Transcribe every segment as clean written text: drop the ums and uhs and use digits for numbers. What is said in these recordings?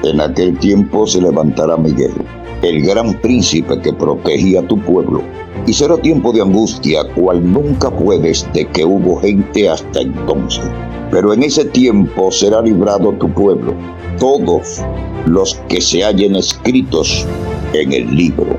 En aquel tiempo se levantará Miguel, el gran príncipe que protegía a tu pueblo, y será tiempo de angustia, cual nunca fue desde que hubo gente hasta entonces. Pero en ese tiempo será librado tu pueblo, todos los que se hallen escritos en el libro.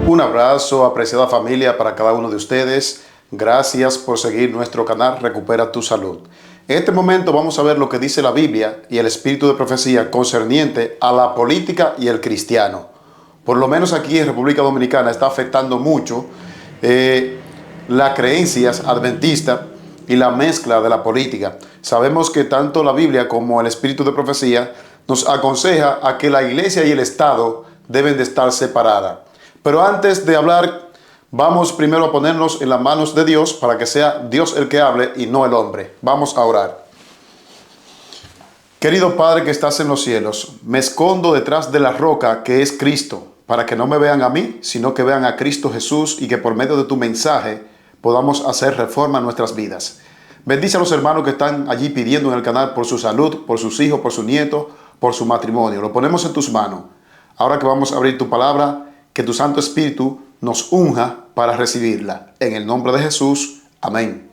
Un abrazo, apreciada familia, para cada uno de ustedes. Gracias por seguir nuestro canal Recupera tu Salud. En este momento vamos a ver lo que dice la Biblia y el espíritu de profecía concerniente a la política y el cristiano. Por lo menos aquí en República Dominicana está afectando mucho las creencias adventistas y la mezcla de la política. Sabemos que tanto la Biblia como el espíritu de profecía nos aconseja a que la iglesia y el Estado deben de estar separadas. Pero antes de hablar, vamos primero a ponernos en las manos de Dios para que sea Dios el que hable y no el hombre. Vamos a orar. Querido Padre que estás en los cielos, me escondo detrás de la roca que es Cristo, para que no me vean a mí, sino que vean a Cristo Jesús y que por medio de tu mensaje podamos hacer reforma en nuestras vidas. Bendice a los hermanos que están allí pidiendo en el canal por su salud, por sus hijos, por su nieto, por su matrimonio. Lo ponemos en tus manos. Ahora que vamos a abrir tu palabra, que tu Santo Espíritu nos unja para recibirla. En el nombre de Jesús. Amén.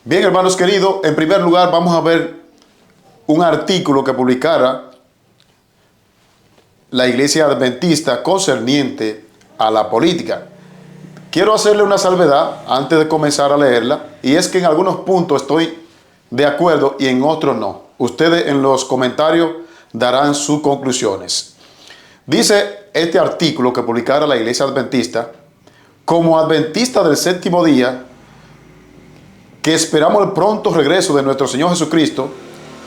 Bien, hermanos queridos, en primer lugar vamos a ver un artículo que publicara la Iglesia Adventista concerniente a la política. Quiero hacerle una salvedad antes de comenzar a leerla, y es que en algunos puntos estoy de acuerdo y en otros no. Ustedes en los comentarios darán sus conclusiones. Dice este artículo que publicara la Iglesia Adventista: como adventista del séptimo día, que esperamos el pronto regreso de nuestro Señor Jesucristo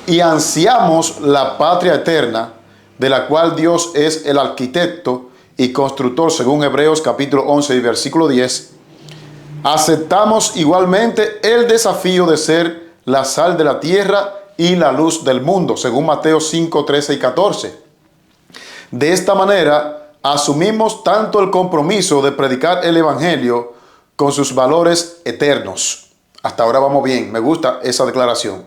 y ansiamos la patria eterna, de la cual Dios es el arquitecto y constructor, según Hebreos capítulo 11 y versículo 10, aceptamos igualmente el desafío de ser la sal de la tierra y la luz del mundo, según Mateo 5, 13 y 14. De esta manera, asumimos tanto el compromiso de predicar el Evangelio con sus valores eternos. Hasta ahora vamos bien, me gusta esa declaración.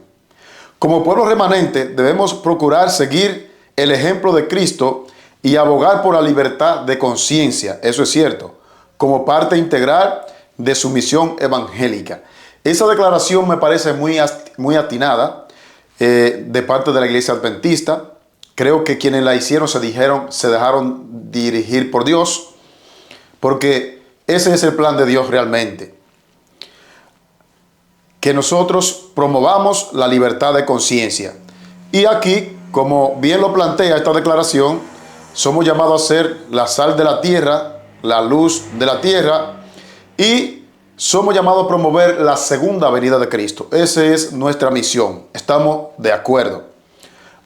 Como pueblo remanente, debemos procurar seguir el ejemplo de Cristo y abogar por la libertad de conciencia, eso es cierto, como parte integral de su misión evangélica. Esa declaración me parece muy atinada de parte de la Iglesia Adventista. Creo que quienes la hicieron se dejaron dirigir por Dios, porque ese es el plan de Dios realmente. Que nosotros promovamos la libertad de conciencia. Y aquí, como bien lo plantea esta declaración, somos llamados a ser la sal de la tierra, la luz de la tierra, y somos llamados a promover la segunda venida de Cristo. Esa es nuestra misión. Estamos de acuerdo.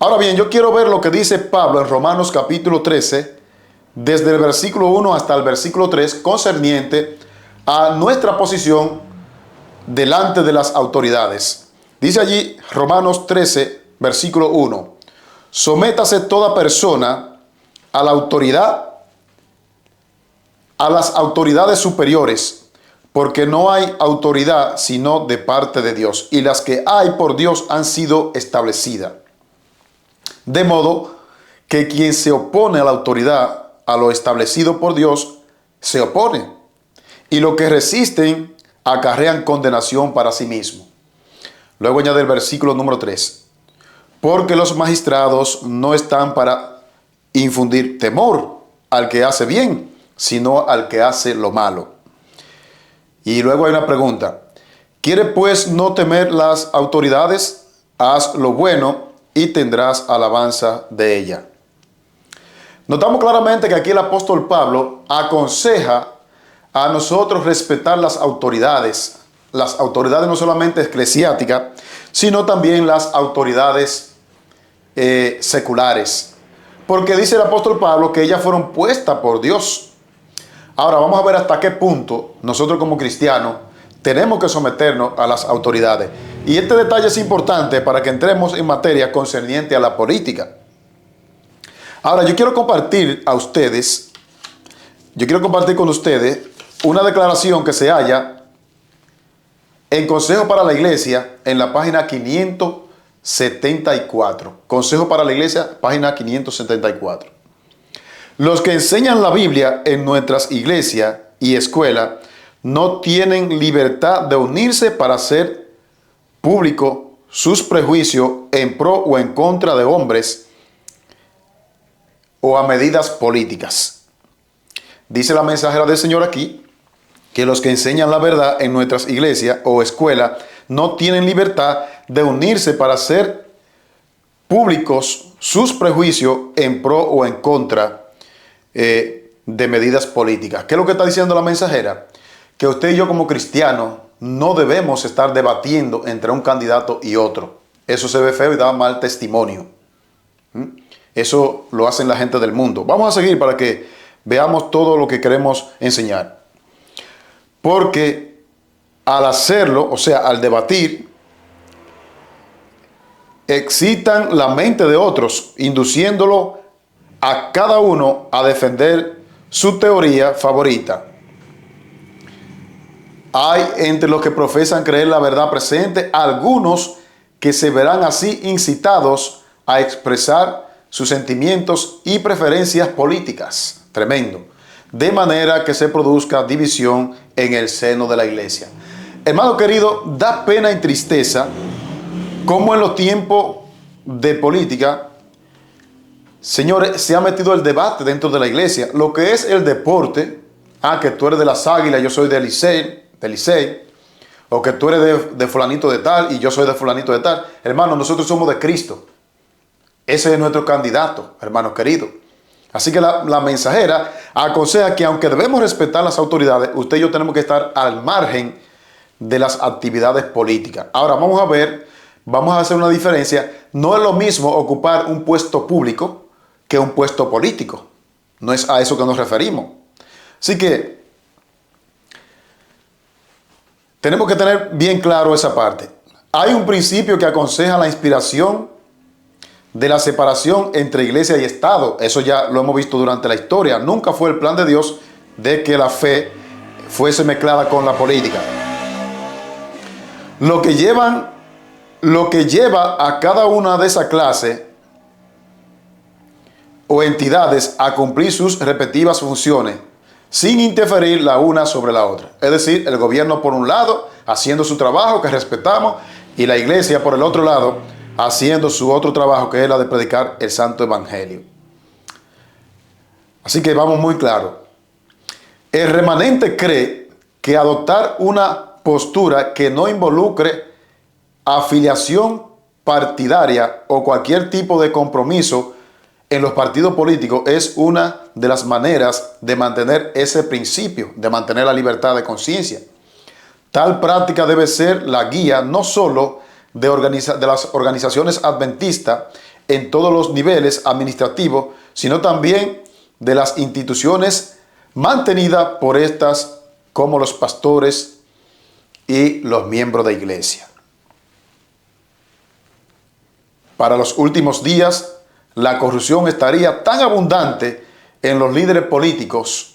Ahora bien, yo quiero ver lo que dice Pablo en Romanos capítulo 13, desde el versículo 1 hasta el versículo 3, concerniente a nuestra posición delante de las autoridades. Dice allí Romanos 13, versículo 1, sométase toda persona a la autoridad, a las autoridades superiores, porque no hay autoridad sino de parte de Dios, y las que hay por Dios han sido establecidas. De modo que quien se opone a la autoridad, a lo establecido por Dios, se opone. Y los que resisten acarrean condenación para sí mismo. Luego añade el versículo número 3. Porque los magistrados no están para infundir temor al que hace bien, sino al que hace lo malo. Y luego hay una pregunta. ¿Quieres pues no temer las autoridades? Haz lo bueno y tendrás alabanza de ella. Notamos claramente que aquí el apóstol Pablo aconseja a nosotros respetar las autoridades no solamente eclesiásticas, sino también las autoridades seculares. Porque dice el apóstol Pablo que ellas fueron puestas por Dios. Ahora vamos a ver hasta qué punto nosotros como cristianos tenemos que someternos a las autoridades. Y este detalle es importante para que entremos en materia concerniente a la política. Ahora yo quiero compartir con ustedes una declaración que se halla en Consejo para la Iglesia, en la página 574. Consejo para la Iglesia, página 574. Los que enseñan la Biblia en nuestras iglesias y escuelas no tienen libertad de unirse para hacer público sus prejuicios en pro o en contra de hombres o a medidas políticas. Dice la mensajera del Señor aquí que los que enseñan la verdad en nuestras iglesias o escuelas no tienen libertad de unirse para hacer públicos sus prejuicios en pro o en contra de medidas políticas. ¿Qué es lo que está diciendo la mensajera? Que usted y yo como cristianos no debemos estar debatiendo entre un candidato y otro. Eso se ve feo y da mal testimonio. Eso lo hacen la gente del mundo. Vamos a seguir para que veamos todo lo que queremos enseñar. Porque al hacerlo, o sea, al debatir, excitan la mente de otros, induciéndolo a cada uno a defender su teoría favorita. Hay entre los que profesan creer la verdad presente algunos que se verán así incitados a expresar sus sentimientos y preferencias políticas. Tremendo. De manera que se produzca división en el seno de la iglesia. Hermano querido, da pena y tristeza cómo en los tiempos de política, señores, se ha metido el debate dentro de la iglesia. Lo que es el deporte, que tú eres de las Águilas, yo soy del Licey, o que tú eres de fulanito de tal y yo soy de fulanito de tal. Hermano, nosotros somos de Cristo. Ese es nuestro candidato, hermano querido. Así que la mensajera aconseja que aunque debemos respetar las autoridades, usted y yo tenemos que estar al margen de las actividades políticas. Ahora vamos a hacer una diferencia. No es lo mismo ocupar un puesto público que un puesto político. No es a eso que nos referimos. Así que tenemos que tener bien claro esa parte. Hay un principio que aconseja la inspiración de la separación entre iglesia y Estado. Eso ya lo hemos visto durante la historia. Nunca fue el plan de Dios de que la fe fuese mezclada con la política. Lo que lleva a cada una de esas clases o entidades a cumplir sus respectivas funciones sin interferir la una sobre la otra. Es decir, el gobierno por un lado haciendo su trabajo que respetamos y la iglesia por el otro lado haciendo su otro trabajo, que es la de predicar el santo evangelio. Así que vamos muy claro. El remanente cree que adoptar una postura que no involucre afiliación partidaria o cualquier tipo de compromiso en los partidos políticos es una de las maneras de mantener ese principio, de mantener la libertad de conciencia. Tal práctica debe ser la guía no solo de las organizaciones adventistas en todos los niveles administrativos, sino también de las instituciones mantenidas por estas, como los pastores y los miembros de iglesia. Para los últimos días, la corrupción estaría tan abundante en los líderes políticos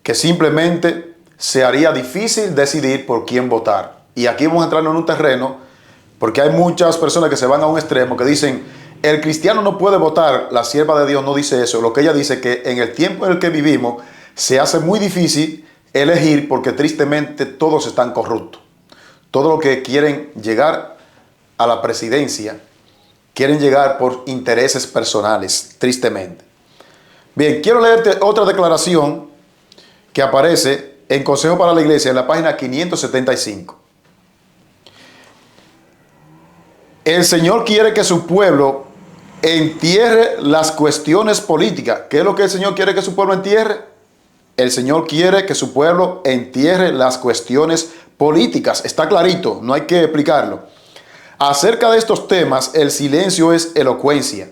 que simplemente se haría difícil decidir por quién votar. Y aquí vamos a entrar en un terreno porque hay muchas personas que se van a un extremo que dicen, el cristiano no puede votar. La sierva de Dios no dice eso. Lo que ella dice es que en el tiempo en el que vivimos se hace muy difícil elegir porque tristemente todos están corruptos. Todos los que quieren llegar a la presidencia quieren llegar por intereses personales, tristemente. Bien, quiero leerte otra declaración que aparece en Consejo para la Iglesia en la página 575. El Señor quiere que su pueblo entierre las cuestiones políticas. ¿Qué es lo que el Señor quiere que su pueblo entierre? El Señor quiere que su pueblo entierre las cuestiones políticas. Está clarito, no hay que explicarlo. Acerca de estos temas, el silencio es elocuencia.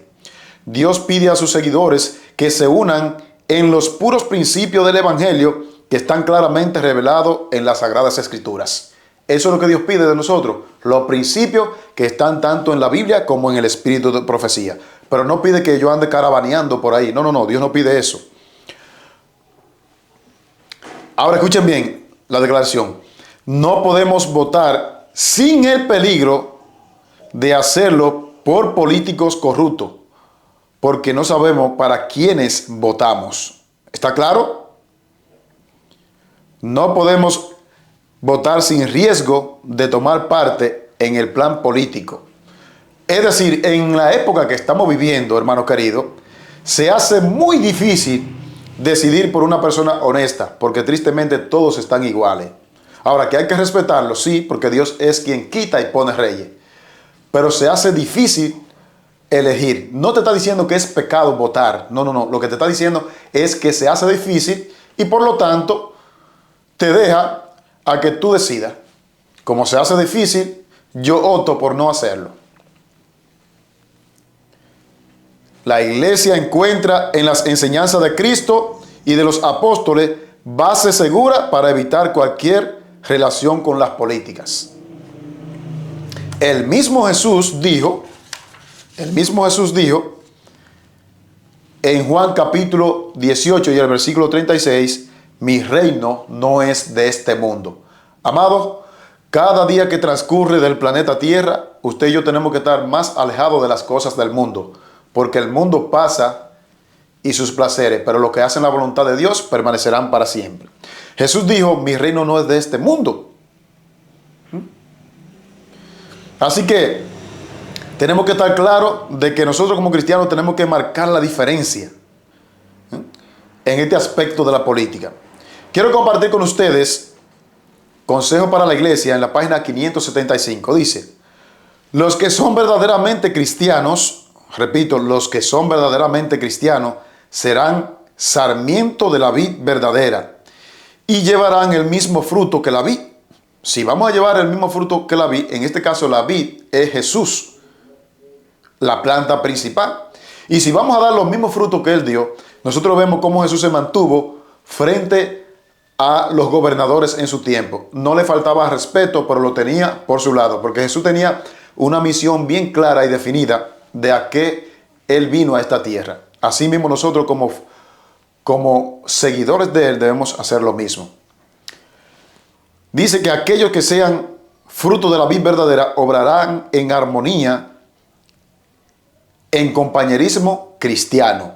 Dios pide a sus seguidores que se unan en los puros principios del Evangelio que están claramente revelados en las Sagradas Escrituras. Eso es lo que Dios pide de nosotros, los principios que están tanto en la Biblia como en el espíritu de profecía. Pero no pide que yo ande caravaneando por ahí. No, Dios no pide eso. Ahora escuchen bien la declaración. No podemos votar sin el peligro de hacerlo por políticos corruptos, porque no sabemos para quiénes votamos. ¿Está claro? No podemos votar sin riesgo de tomar parte en el plan político. Es decir, en la época que estamos viviendo, hermano querido, se hace muy difícil decidir por una persona honesta, porque tristemente todos están iguales. Ahora, que hay que respetarlo, sí, porque Dios es quien quita y pone reyes. Pero se hace difícil elegir. No te está diciendo que es pecado votar. No. Lo que te está diciendo es que se hace difícil y por lo tanto te deja a que tú decidas. Como se hace difícil, yo opto por no hacerlo. La iglesia encuentra en las enseñanzas de Cristo y de los apóstoles base segura para evitar cualquier relación con las políticas. El mismo Jesús dijo en Juan capítulo 18 y el versículo 36, mi reino no es de este mundo. Amado, cada día que transcurre del planeta Tierra, usted y yo tenemos que estar más alejados de las cosas del mundo, porque el mundo pasa y sus placeres, pero los que hacen la voluntad de Dios permanecerán para siempre. Jesús dijo, mi reino no es de este mundo. Así que tenemos que estar claros de que nosotros como cristianos tenemos que marcar la diferencia en este aspecto de la política. Quiero compartir con ustedes consejo para la iglesia en la página 575. Dice, los que son verdaderamente cristianos, repito, los que son verdaderamente cristianos serán sarmiento de la vid verdadera y llevarán el mismo fruto que la vid. Si vamos a llevar el mismo fruto que la vid, en este caso la vid es Jesús, la planta principal. Y si vamos a dar los mismos frutos que Él dio, nosotros vemos cómo Jesús se mantuvo frente a los gobernadores en su tiempo. No le faltaba respeto, pero lo tenía por su lado, porque Jesús tenía una misión bien clara y definida de a qué Él vino a esta tierra. Así mismo nosotros como seguidores de Él debemos hacer lo mismo. Dice que aquellos que sean fruto de la vid verdadera obrarán en armonía, en compañerismo cristiano.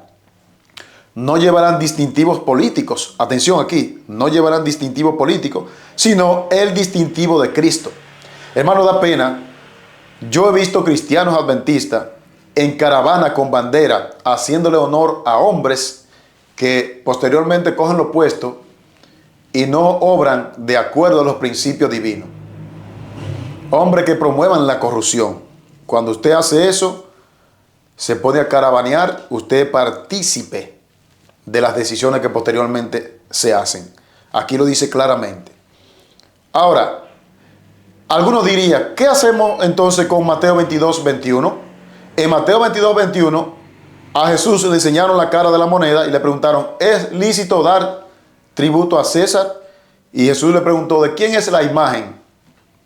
No llevarán distintivos políticos. Atención aquí, no llevarán distintivos políticos, sino el distintivo de Cristo. Hermano, da pena. Yo he visto cristianos adventistas en caravana con bandera, haciéndole honor a hombres que posteriormente cogen los puestos y no obran de acuerdo a los principios divinos. Hombres que promuevan la corrupción. Cuando usted hace eso, se pone a caravanear, usted es partícipe de las decisiones que posteriormente se hacen. Aquí lo dice claramente. Ahora, algunos dirían, ¿qué hacemos entonces con Mateo 22, 21? En Mateo 22, 21, a Jesús le enseñaron la cara de la moneda y le preguntaron, ¿es lícito dar tributo a César? Y Jesús le preguntó, ¿de quién es la imagen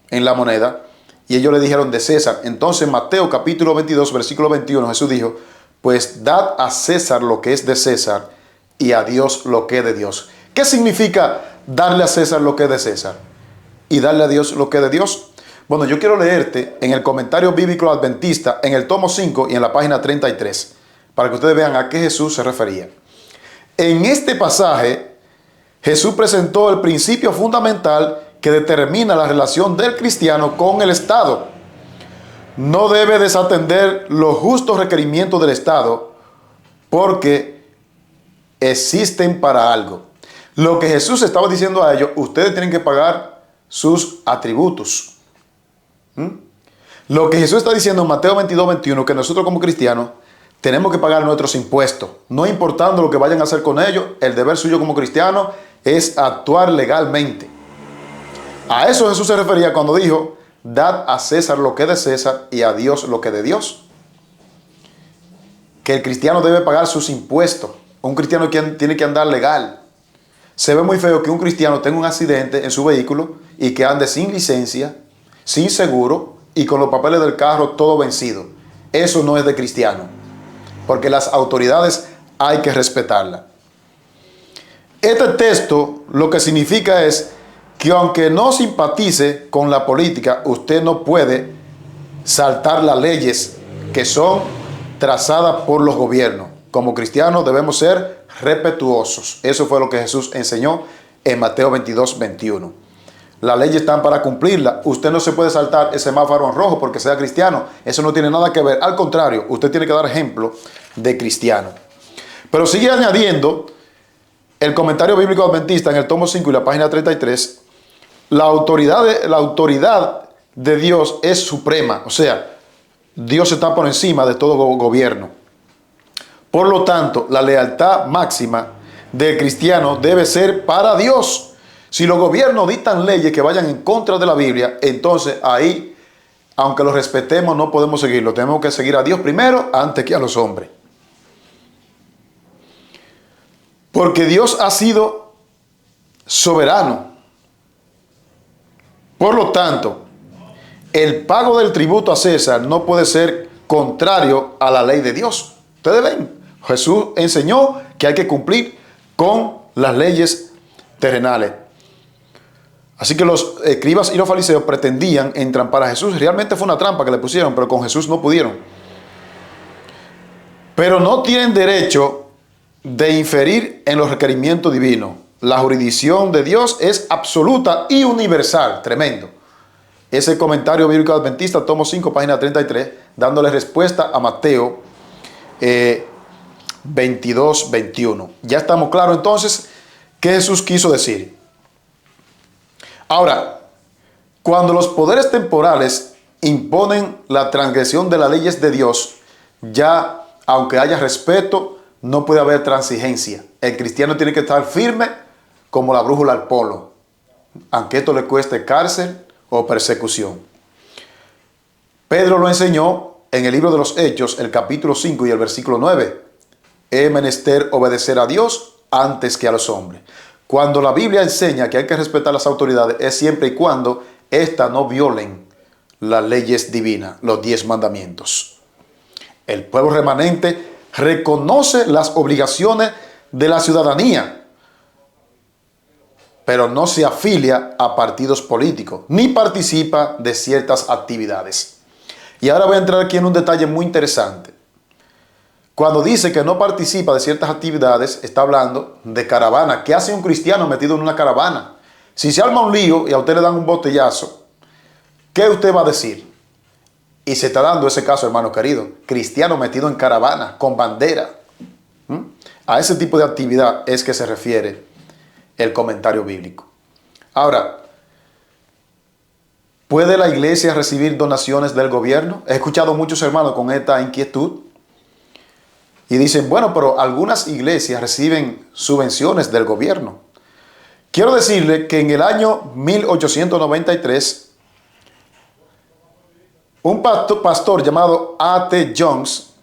en la moneda? Y ellos le dijeron, de César. Entonces Mateo capítulo 22, versículo 21, Jesús dijo, pues dad a César lo que es de César y a Dios lo que es de Dios. ¿Qué significa darle a César lo que es de César y darle a Dios lo que es de Dios? Bueno, yo quiero leerte en el comentario bíblico adventista, en el tomo 5 y en la página 33, para que ustedes vean a qué Jesús se refería. En este pasaje, Jesús presentó el principio fundamental que determina la relación del cristiano con el Estado. No debe desatender los justos requerimientos del Estado porque existen para algo. Lo que Jesús estaba diciendo a ellos, ustedes tienen que pagar sus atributos. Lo que Jesús está diciendo en Mateo 22, 21, que nosotros como cristianos tenemos que pagar nuestros impuestos, no importando lo que vayan a hacer con ellos. El deber suyo como cristiano es actuar legalmente. A eso Jesús se refería cuando dijo, dad a César lo que es de César y a Dios lo que es de Dios. Que el cristiano debe pagar sus impuestos. Un cristiano tiene que andar legal. Se ve muy feo que un cristiano tenga un accidente en su vehículo y que ande sin licencia, sin seguro y con los papeles del carro todo vencido. Eso no es de cristiano, porque las autoridades hay que respetarlas. Este texto lo que significa es que aunque no simpatice con la política, usted no puede saltar las leyes que son trazadas por los gobiernos. Como cristianos debemos ser respetuosos. Eso fue lo que Jesús enseñó en Mateo 22, 21. Las leyes están para cumplirlas. Usted no se puede saltar ese semáforo en rojo porque sea cristiano. Eso no tiene nada que ver. Al contrario, usted tiene que dar ejemplo de cristiano. Pero sigue añadiendo el comentario bíblico adventista en el tomo 5 y la página 33. La autoridad de Dios es suprema. O sea, Dios está por encima de todo gobierno. Por lo tanto, la lealtad máxima del cristiano debe ser para Dios. Si los gobiernos dictan leyes que vayan en contra de la Biblia, entonces ahí, aunque los respetemos, no podemos seguirlo. Tenemos que seguir a Dios primero antes que a los hombres. Porque Dios ha sido soberano. Por lo tanto, el pago del tributo a César no puede ser contrario a la ley de Dios. Ustedes ven, Jesús enseñó que hay que cumplir con las leyes terrenales. Así que los escribas y los fariseos pretendían entrampar a Jesús. Realmente fue una trampa que le pusieron, pero con Jesús no pudieron. Pero no tienen derecho de inferir en los requerimientos divinos. La jurisdicción de Dios es absoluta y universal. Tremendo. Ese comentario bíblico adventista, tomo 5, página 33, dándole respuesta a Mateo 22, 21. Ya estamos claros entonces qué Jesús quiso decir. Ahora, cuando los poderes temporales imponen la transgresión de las leyes de Dios, ya, aunque haya respeto, no puede haber transigencia. El cristiano tiene que estar firme como la brújula al polo, aunque esto le cueste cárcel o persecución. Pedro lo enseñó en el libro de los Hechos, el capítulo 5 y el versículo 9. Es menester obedecer a Dios antes que a los hombres. Cuando la Biblia enseña que hay que respetar las autoridades, es siempre y cuando éstas no violen las leyes divinas, los 10 mandamientos. El pueblo remanente reconoce las obligaciones de la ciudadanía, pero no se afilia a partidos políticos, ni participa de ciertas actividades. Y ahora voy a entrar aquí en un detalle muy interesante. Cuando dice que no participa de ciertas actividades, está hablando de caravana. ¿Qué hace un cristiano metido en una caravana? Si se arma un lío y a usted le dan un botellazo, ¿qué usted va a decir? Y se está dando ese caso, hermano querido. Cristiano metido en caravana, con bandera. A ese tipo de actividad es que se refiere el comentario bíblico. Ahora, ¿puede la iglesia recibir donaciones del gobierno? He escuchado muchos hermanos con esta inquietud. Y dicen, bueno, pero algunas iglesias reciben subvenciones del gobierno. Quiero decirle que en el año 1893, un pastor llamado A.T. Jones,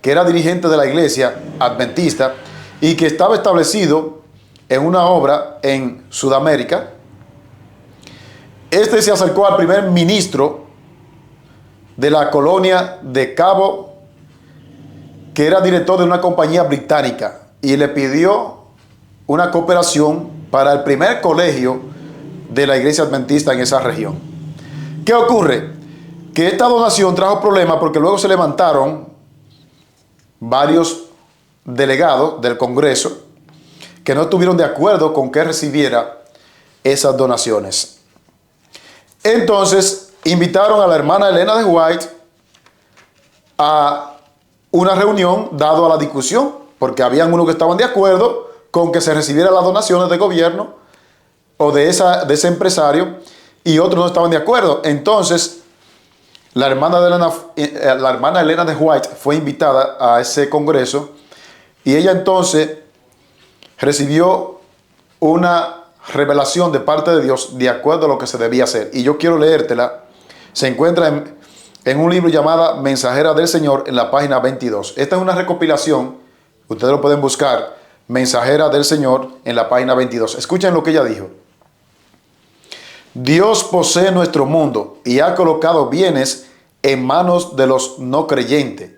que era dirigente de la iglesia adventista y que estaba establecido en una obra en Sudamérica, este se acercó al primer ministro de la colonia de Cabo, que era director de una compañía británica, y le pidió una cooperación para el primer colegio de la iglesia adventista en esa región. ¿Qué ocurre? Que esta donación trajo problemas porque luego se levantaron varios delegados del Congreso que no estuvieron de acuerdo con que recibiera esas donaciones. Entonces invitaron a la hermana Elena de White a una reunión dado a la discusión, porque habían unos que estaban de acuerdo con que se recibieran las donaciones del gobierno o de ese empresario, y otros no estaban de acuerdo. Entonces, la hermana Elena de White fue invitada a ese congreso, y ella entonces recibió una revelación de parte de Dios de acuerdo a lo que se debía hacer. Y yo quiero leértela. Se encuentra en un libro llamado Mensajera del Señor, en la página 22. Esta es una recopilación, ustedes lo pueden buscar, Mensajera del Señor, en la página 22. Escuchen lo que ella dijo. Dios posee nuestro mundo y ha colocado bienes en manos de los no creyentes,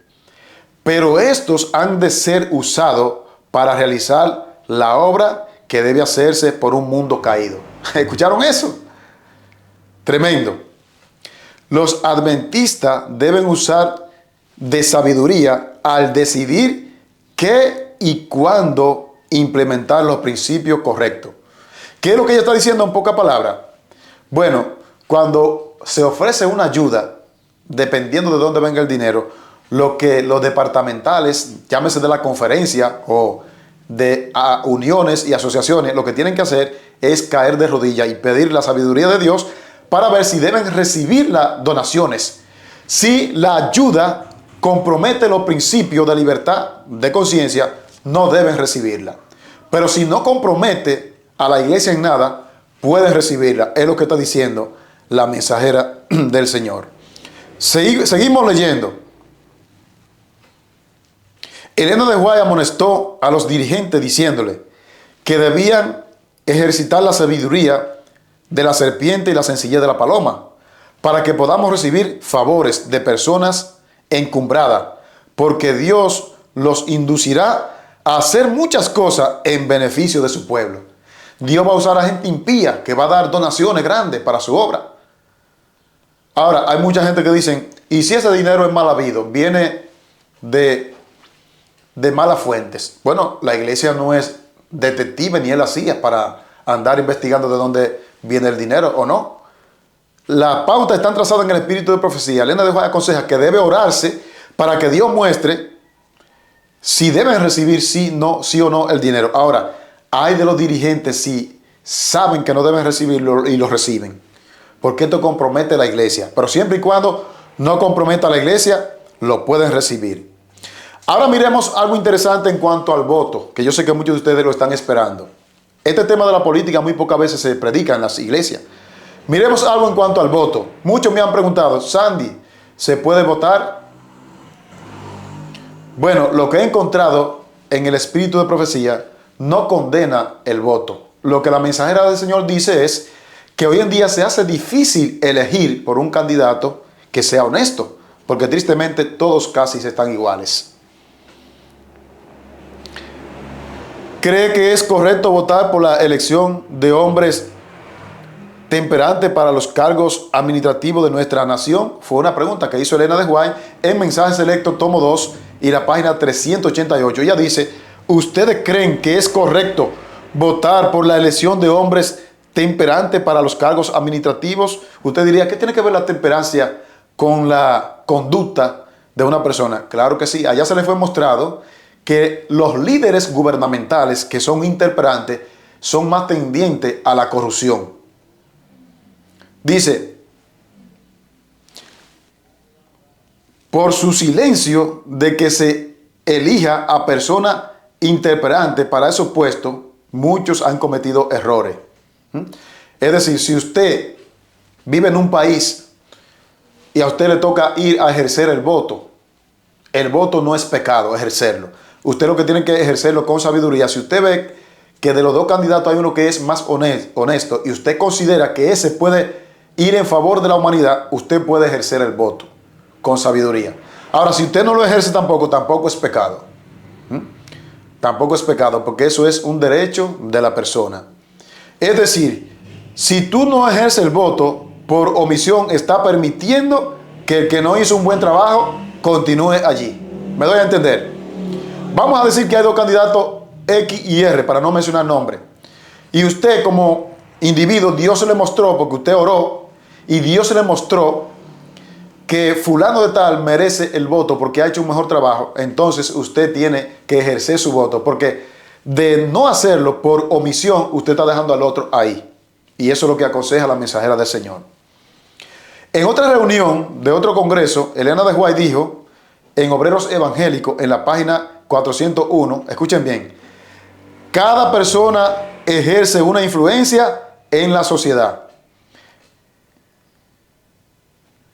pero estos han de ser usados para realizar la obra que debe hacerse por un mundo caído. ¿Escucharon eso? Tremendo. Los adventistas deben usar de sabiduría al decidir qué y cuándo implementar los principios correctos. ¿Qué es lo que ella está diciendo en pocas palabras? Bueno, cuando se ofrece una ayuda, dependiendo de dónde venga el dinero, lo que los departamentales, llámese de la conferencia o de uniones y asociaciones, lo que tienen que hacer es caer de rodillas y pedir la sabiduría de Dios para ver si deben recibir las donaciones. Si la ayuda compromete los principios de libertad de conciencia, no deben recibirla. Pero si no compromete a la iglesia en nada, pueden recibirla. Es lo que está diciendo la mensajera del Señor. Seguimos leyendo. Elena de White amonestó a los dirigentes diciéndole que debían ejercitar la sabiduría de la serpiente y la sencillez de la paloma para que podamos recibir favores de personas encumbradas, porque Dios los inducirá a hacer muchas cosas en beneficio de su pueblo. Dios va a usar a gente impía que va a dar donaciones grandes para su obra. Ahora, hay mucha gente que dicen, ¿y si ese dinero es mal habido? Viene de malas fuentes. Bueno, la iglesia no es detective ni es la CIA para andar investigando de dónde viene el dinero o no. La pauta está trazada en el espíritu de profecía. Elena de White aconseja que debe orarse para que Dios muestre si deben recibir sí o no el dinero. Ahora, hay de los dirigentes si saben que no deben recibirlo y lo reciben, porque esto compromete a la iglesia. Pero siempre y cuando no comprometa a la iglesia, lo pueden recibir. Ahora miremos algo interesante en cuanto al voto, que yo sé que muchos de ustedes lo están esperando. Este tema de la política muy pocas veces se predica en las iglesias. Miremos algo en cuanto al voto. Muchos me han preguntado, Sandy, ¿se puede votar? Bueno, lo que he encontrado en el espíritu de profecía no condena el voto. Lo que la mensajera del Señor dice es que hoy en día se hace difícil elegir por un candidato que sea honesto, porque tristemente todos casi están iguales. ¿Cree que es correcto votar por la elección de hombres temperantes para los cargos administrativos de nuestra nación? Fue una pregunta que hizo Elena de White en Mensaje Selecto, tomo 2 y la página 388. Ella dice, ¿ustedes creen que es correcto votar por la elección de hombres temperantes para los cargos administrativos? Usted diría, ¿qué tiene que ver la temperancia con la conducta de una persona? Claro que sí. Allá se le fue mostrado que los líderes gubernamentales que son intemperantes son más tendientes a la corrupción. Dice, por su silencio de que se elija a personas intemperantes para esos puestos, muchos han cometido errores. Es decir, si usted vive en un país y a usted le toca ir a ejercer el voto no es pecado ejercerlo. Usted lo que tiene que ejercerlo con sabiduría. Si usted ve que de los dos candidatos hay uno que es más honesto y usted considera que ese puede ir en favor de la humanidad, usted puede ejercer el voto con sabiduría. Ahora, si usted no lo ejerce tampoco es pecado. Tampoco es pecado, porque eso es un derecho de la persona. Es decir, si tú no ejerces el voto por omisión, está permitiendo que el que no hizo un buen trabajo continúe allí. ¿Me doy a entender? Vamos a decir que hay dos candidatos X y R, para no mencionar nombres. Y usted como individuo, Dios se le mostró, porque usted oró, y Dios se le mostró que fulano de tal merece el voto porque ha hecho un mejor trabajo. Entonces usted tiene que ejercer su voto, porque de no hacerlo por omisión, usted está dejando al otro ahí. Y eso es lo que aconseja la mensajera del Señor. En otra reunión de otro congreso, Elena de White dijo, en Obreros Evangélicos, en la página 401, escuchen bien, cada persona ejerce una influencia en la sociedad.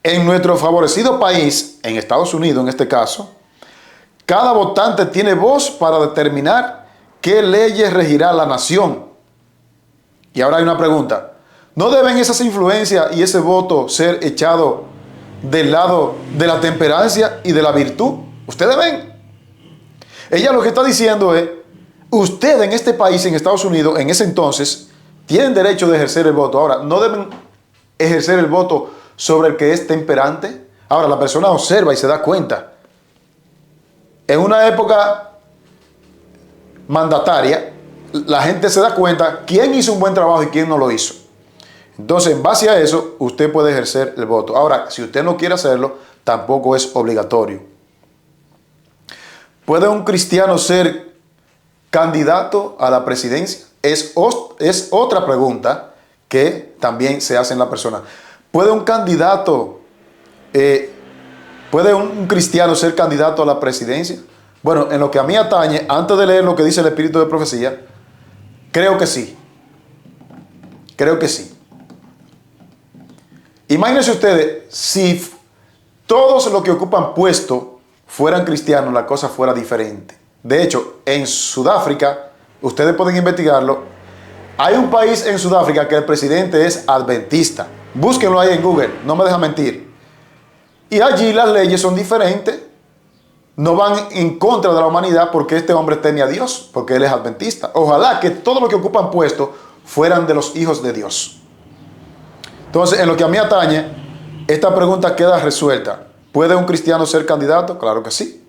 En nuestro favorecido país, en Estados Unidos en este caso, cada votante tiene voz para determinar qué leyes regirá la nación. Y ahora hay una pregunta. ¿No deben esas influencias y ese voto ser echado del lado de la temperancia y de la virtud? ¿Ustedes ven? Ella lo que está diciendo es, Usted en este país, en Estados Unidos, en ese entonces, tienen derecho de ejercer el voto. Ahora, no deben ejercer el voto sobre el que es temperante. Ahora, la persona observa y se da cuenta. En una época mandataria, la gente se da cuenta quién hizo un buen trabajo y quién no lo hizo. Entonces, en base a eso, usted puede ejercer el voto. Ahora, si usted no quiere hacerlo, tampoco es obligatorio. ¿Puede un cristiano ser candidato a la presidencia? Es otra pregunta que también se hace en la persona. ¿Puede un candidato, puede un cristiano ser candidato a la presidencia? Bueno, en lo que a mí atañe, antes de leer lo que dice el Espíritu de Profecía, creo que sí. Creo que sí. Imagínense ustedes, si todos los que ocupan puesto fueran cristianos, la cosa fuera diferente. De hecho, en Sudáfrica, ustedes pueden investigarlo, hay un país en Sudáfrica que el presidente es adventista. Búsquenlo ahí en Google, no me deja mentir. Y allí las leyes son diferentes, no van en contra de la humanidad porque este hombre teme a Dios, porque él es adventista. Ojalá que todos los que ocupan puesto fueran de los hijos de Dios. Entonces, en lo que a mí atañe, esta pregunta queda resuelta. ¿Puede un cristiano ser candidato? Claro que sí.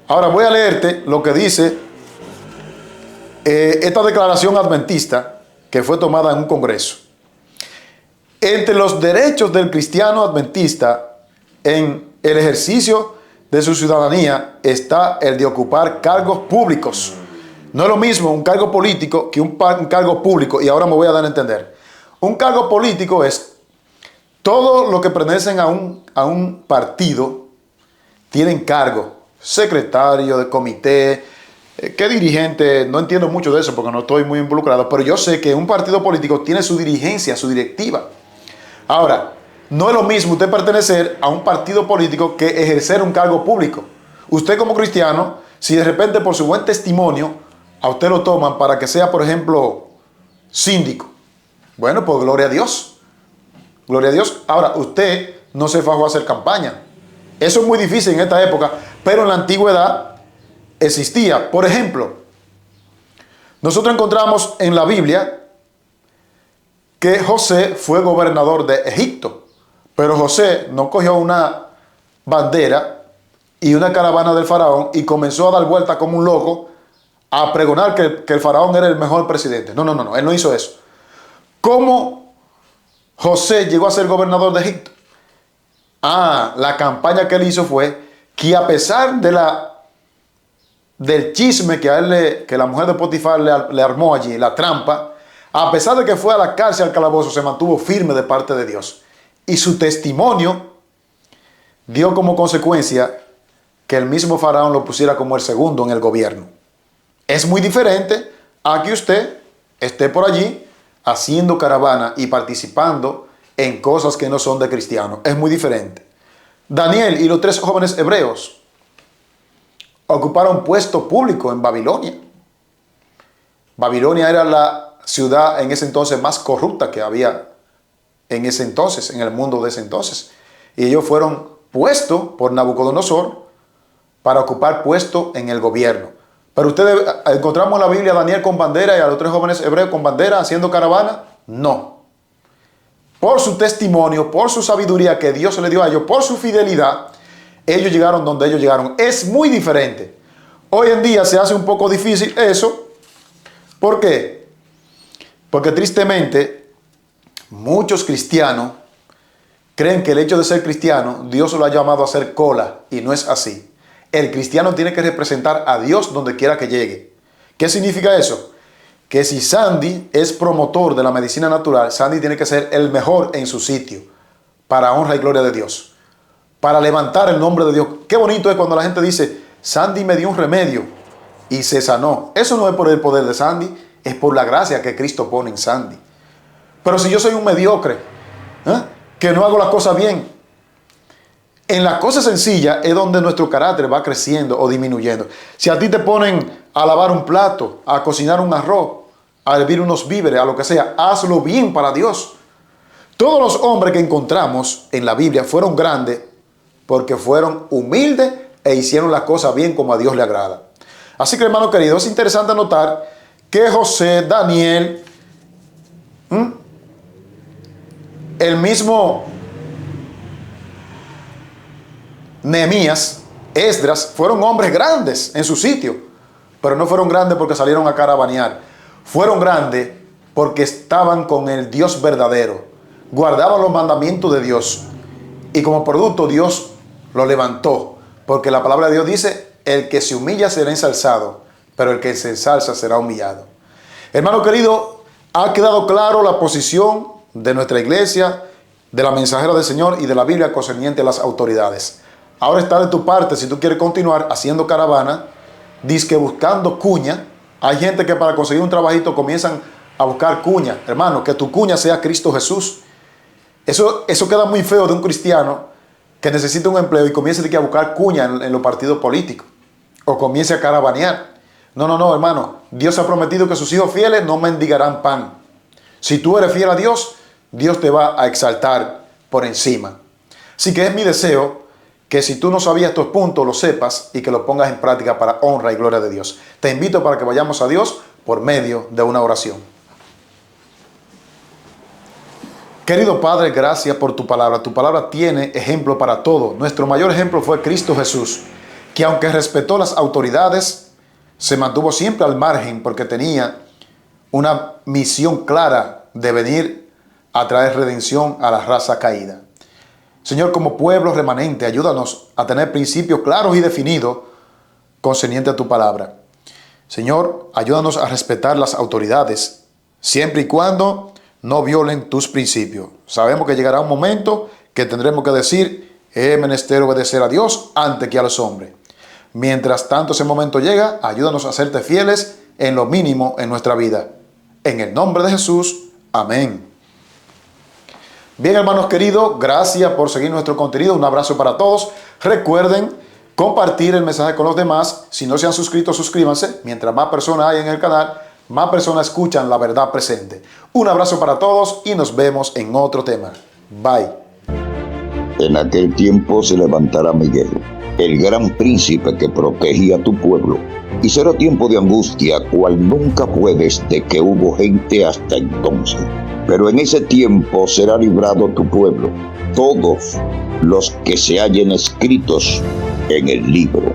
Ahora voy a leerte lo que dice esta declaración adventista que fue tomada en un congreso. Entre los derechos del cristiano adventista en el ejercicio de su ciudadanía está el de ocupar cargos públicos. No es lo mismo un cargo político que un cargo público, y ahora me voy a dar a entender. Un cargo político es todo lo que pertenecen a un partido tienen cargo, secretario de comité, ¿qué dirigente? No entiendo mucho de eso porque no estoy muy involucrado, pero yo sé que un partido político tiene su dirigencia, su directiva. Ahora, no es lo mismo usted pertenecer a un partido político que ejercer un cargo público. Usted como cristiano, si de repente por su buen testimonio a usted lo toman para que sea, por ejemplo, síndico, bueno, pues gloria a Dios. Gloria a Dios. Ahora, usted no se fajó a hacer campaña. Eso es muy difícil en esta época, pero en la antigüedad existía. Por ejemplo, nosotros encontramos en la Biblia que José fue gobernador de Egipto, pero José no cogió una bandera y una caravana del faraón y comenzó a dar vueltas como un loco a pregonar que el faraón era el mejor presidente. No, él no hizo eso. ¿Cómo José llegó a ser gobernador de Egipto? La campaña que él hizo fue que a pesar del chisme que la mujer de Potifar le armó allí, la trampa, a pesar de que fue a la cárcel, al calabozo, se mantuvo firme de parte de Dios. Y su testimonio dio como consecuencia que el mismo faraón lo pusiera como el segundo en el gobierno. Es muy diferente a que usted esté por allí haciendo caravana y participando en cosas que no son de cristianos. Es muy diferente. Daniel y los 3 jóvenes hebreos ocuparon puesto público en Babilonia. Babilonia era la ciudad en ese entonces más corrupta que había en ese entonces, en el mundo de ese entonces. Y ellos fueron puestos por Nabucodonosor para ocupar puesto en el gobierno. Pero ustedes encontramos en la Biblia a Daniel con bandera y a los 3 jóvenes hebreos con bandera haciendo caravana. No. Por su testimonio, por su sabiduría que Dios le dio a ellos, por su fidelidad, ellos llegaron donde ellos llegaron. Es muy diferente. Hoy en día se hace un poco difícil eso. ¿Por qué? Porque tristemente muchos cristianos creen que el hecho de ser cristiano, Dios lo ha llamado a hacer cola, y no es así. El cristiano tiene que representar a Dios donde quiera que llegue. ¿Qué significa eso? Que si Sandy es promotor de la medicina natural, Sandy tiene que ser el mejor en su sitio, para honra y gloria de Dios, para levantar el nombre de Dios. Qué bonito es cuando la gente dice, Sandy me dio un remedio y se sanó. Eso no es por el poder de Sandy, es por la gracia que Cristo pone en Sandy. Pero si yo soy un mediocre, que no hago las cosas bien, en la cosa sencilla es donde nuestro carácter va creciendo o disminuyendo. Si a ti te ponen a lavar un plato, a cocinar un arroz, a hervir unos víveres, a lo que sea, hazlo bien para Dios. Todos los hombres que encontramos en la Biblia fueron grandes porque fueron humildes e hicieron las cosas bien como a Dios le agrada. Así que, hermano querido, es interesante notar que José, Daniel, el mismo Nehemías, Esdras, fueron hombres grandes en su sitio, pero no fueron grandes porque salieron a caravanear. Fueron grandes porque estaban con el Dios verdadero, guardaban los mandamientos de Dios y como producto Dios lo levantó, porque la palabra de Dios dice: el que se humilla será ensalzado, pero el que se ensalza será humillado. Hermano querido, ha quedado claro la posición de nuestra iglesia, de la mensajera del Señor y de la Biblia concerniente a las autoridades. Ahora está de tu parte si tú quieres continuar haciendo caravana, dizque buscando cuña. Hay gente que para conseguir un trabajito comienzan a buscar cuña. Hermano, que tu cuña sea Cristo Jesús. Eso queda muy feo de un cristiano que necesita un empleo y comience a buscar cuña en los partidos políticos o comience a caravanear. No, hermano. Dios ha prometido que sus hijos fieles no mendigarán pan. Si tú eres fiel a Dios, Dios te va a exaltar por encima. Así que es mi deseo que si tú no sabías estos puntos, lo sepas y que lo pongas en práctica para honra y gloria de Dios. Te invito para que vayamos a Dios por medio de una oración. Querido Padre, gracias por tu palabra. Tu palabra tiene ejemplo para todo. Nuestro mayor ejemplo fue Cristo Jesús, que aunque respetó las autoridades, se mantuvo siempre al margen porque tenía una misión clara de venir a traer redención a la raza caída. Señor, como pueblo remanente, ayúdanos a tener principios claros y definidos concerniente a tu palabra. Señor, ayúdanos a respetar las autoridades, siempre y cuando no violen tus principios. Sabemos que llegará un momento que tendremos que decir: es menester obedecer a Dios antes que a los hombres. Mientras tanto ese momento llega, ayúdanos a serte fieles en lo mínimo en nuestra vida. En el nombre de Jesús, amén. Bien, hermanos queridos, gracias por seguir nuestro contenido. Un abrazo para todos. Recuerden compartir el mensaje con los demás. Si no se han suscrito, suscríbanse. Mientras más personas hay en el canal, más personas escuchan la verdad presente. Un abrazo para todos y nos vemos en otro tema. Bye. En aquel tiempo se levantará Miguel, el gran príncipe que protegía a tu pueblo, y será tiempo de angustia cual nunca fue desde que hubo gente hasta entonces. Pero en ese tiempo será librado tu pueblo, todos los que se hallen escritos en el libro.